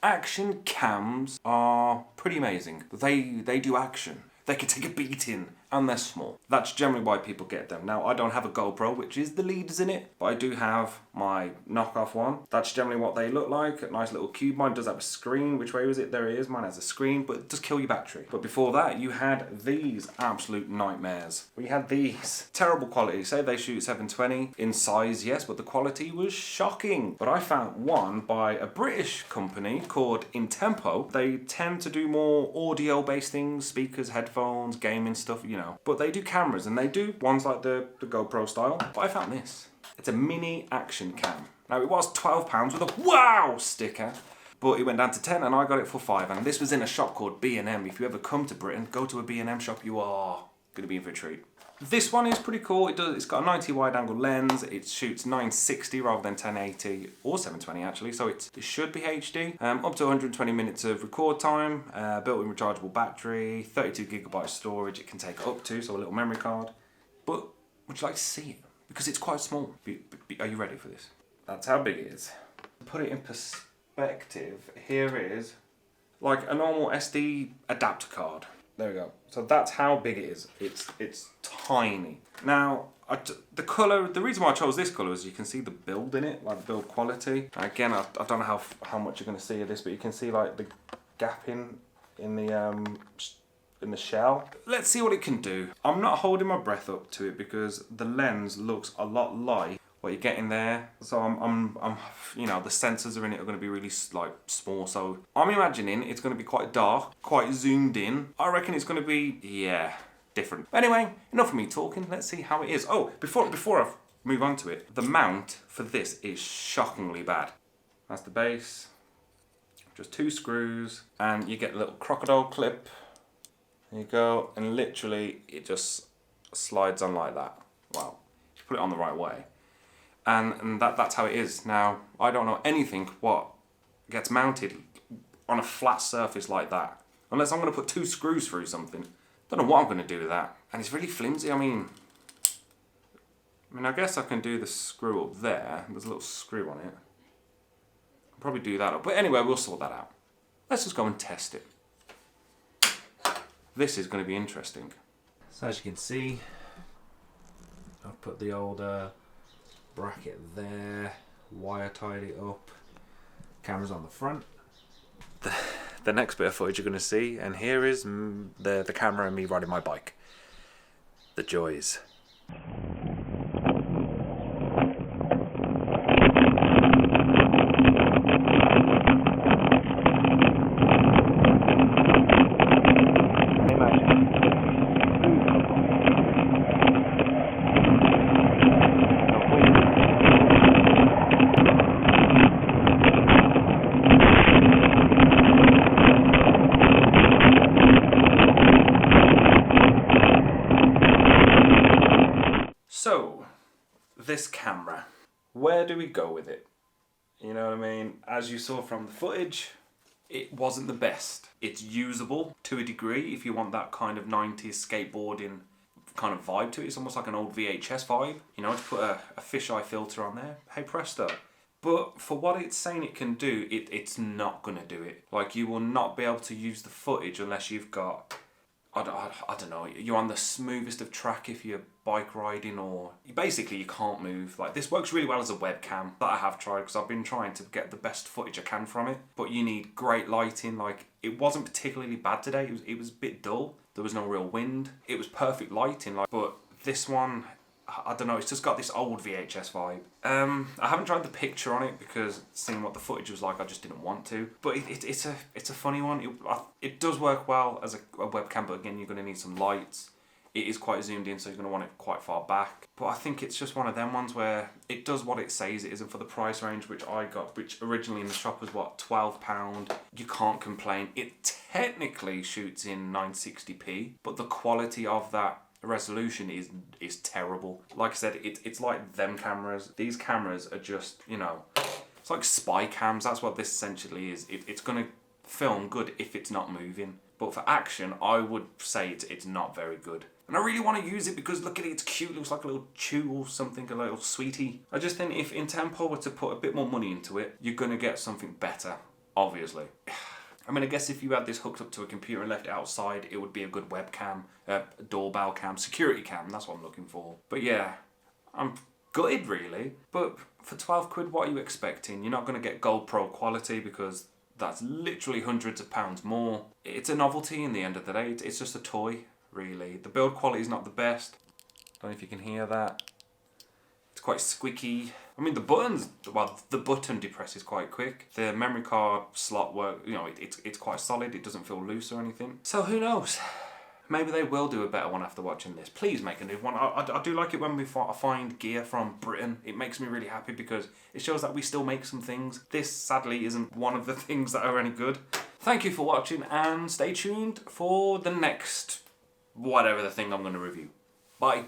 Action cams are pretty amazing. They do action. They can take a beating, and they're small. That's generally why people get them. Now, I don't have a GoPro, which is the leaders in it, but I do have my knockoff one. That's generally what they look like. A nice little cube. Mine does have a screen. Which way was it? There it is. Mine has a screen, but it does kill your battery. But before that, you had these absolute nightmares. We had these. Terrible quality. Say they shoot 720 in size, yes, but the quality was shocking. But I found one by a British company called Intempo. They tend to do more audio-based things, speakers, headphones, gaming stuff, you know. But they do cameras, and they do ones like the GoPro style. But I found this. It's a mini action cam. Now, it was £12 with a wow sticker, but it went down to 10 and I got it for 5. And this was in a shop called B&M. If you ever come to Britain, go to a B&M shop, you are going to be in for a treat. This one is pretty cool. It's got a 90 wide angle lens. It shoots 960 rather than 1080 or 720 actually, so it should be HD. Up to 120 minutes of record time, built-in rechargeable battery, 32 gigabyte storage it can take up to, so a little memory card. But would you like to see it? Because it's quite small. Are you ready for this? That's how big it is. To put it in perspective, here is like a normal SD adapter card. There we go. So that's how big it is. It's tiny. Now, the colour, the reason why I chose this colour is you can see the build in it, like the build quality. Again, I don't know how much you're going to see of this, but you can see like the gap in the shell. Let's see what it can do. I'm not holding my breath up to it because the lens looks a lot like what you get in there. So I'm you know, the sensors are in it are going to be really like small. So I'm imagining it's going to be quite dark, quite zoomed in. I reckon it's going to be, yeah, different. Anyway, enough of me talking. Let's see how it is. Oh, before I move on to it, the mount for this is shockingly bad. That's the base. Just 2 screws, and you get a little crocodile clip. There you go, and literally it just slides on like that. Wow, you put it on the right way. And that's how it is. Now, I don't know anything what gets mounted on a flat surface like that. Unless I'm going to put 2 screws through something. Don't know what I'm going to do with that. And it's really flimsy. I mean, I guess I can do the screw up there. There's a little screw on it. I'll probably do that up. But anyway, we'll sort that out. Let's just go and test it. This is going to be interesting. So as you can see, I've put the old bracket there, wire tied it up, camera's on the front. The next bit of footage you're going to see, and here is the camera and me riding my bike. The joys. So, this camera, where do we go with it? You know what I mean? As you saw from the footage, it wasn't the best. It's usable to a degree if you want that kind of 90s skateboarding kind of vibe to it. It's almost like an old VHS vibe. You know, to put a fisheye filter on there, hey presto. But for what it's saying it can do, it's not going to do it. Like, you will not be able to use the footage unless you've got, I don't know, you're on the smoothest of track if you're bike riding, or basically you can't move. Like, this works really well as a webcam that I have tried because I've been trying to get the best footage I can from it, but you need great lighting. Like, it wasn't particularly bad today. It was a bit dull. There was no real wind. It was perfect lighting, like, but this one, I don't know, it's just got this old VHS vibe. I haven't tried the picture on it because seeing what the footage was like, I just didn't want to. But it's a funny one. It does work well as a webcam, but again, you're going to need some lights. It is quite zoomed in, so you're going to want it quite far back. But I think it's just one of them ones where it does what it says it is, and for the price range which I got, which originally in the shop was what, £12, you can't complain. It technically shoots in 960p, but the quality of that resolution is terrible. Like I said, it's like them cameras. These cameras are just, you know, it's like spy cams. That's what this essentially is. It's going to film good if it's not moving. But for action, I would say it's not very good. And I really want to use it because look at it, it's cute. It looks like a little chew or something, a little sweetie. I just think if Intempo were to put a bit more money into it, you're going to get something better. obviously. I mean, I guess if you had this hooked up to a computer and left it outside, it would be a good webcam, doorbell cam, security cam, that's what I'm looking for. But yeah, I'm gutted really. But for 12 quid, what are you expecting? You're not going to get Gold Pro quality because that's literally hundreds of pounds more. It's a novelty in the end of the day. It's just a toy, really. The build quality is not the best. Don't know if you can hear that. It's quite squeaky. I mean, the buttons, well, the button depresses quite quick. The memory card slot work, you know, it's quite solid. It doesn't feel loose or anything. So who knows? Maybe they will do a better one after watching this. Please make a new one. I do like it when we find gear from Britain. It makes me really happy because it shows that we still make some things. This, sadly, isn't one of the things that are any good. Thank you for watching and stay tuned for the next whatever the thing I'm going to review. Bye.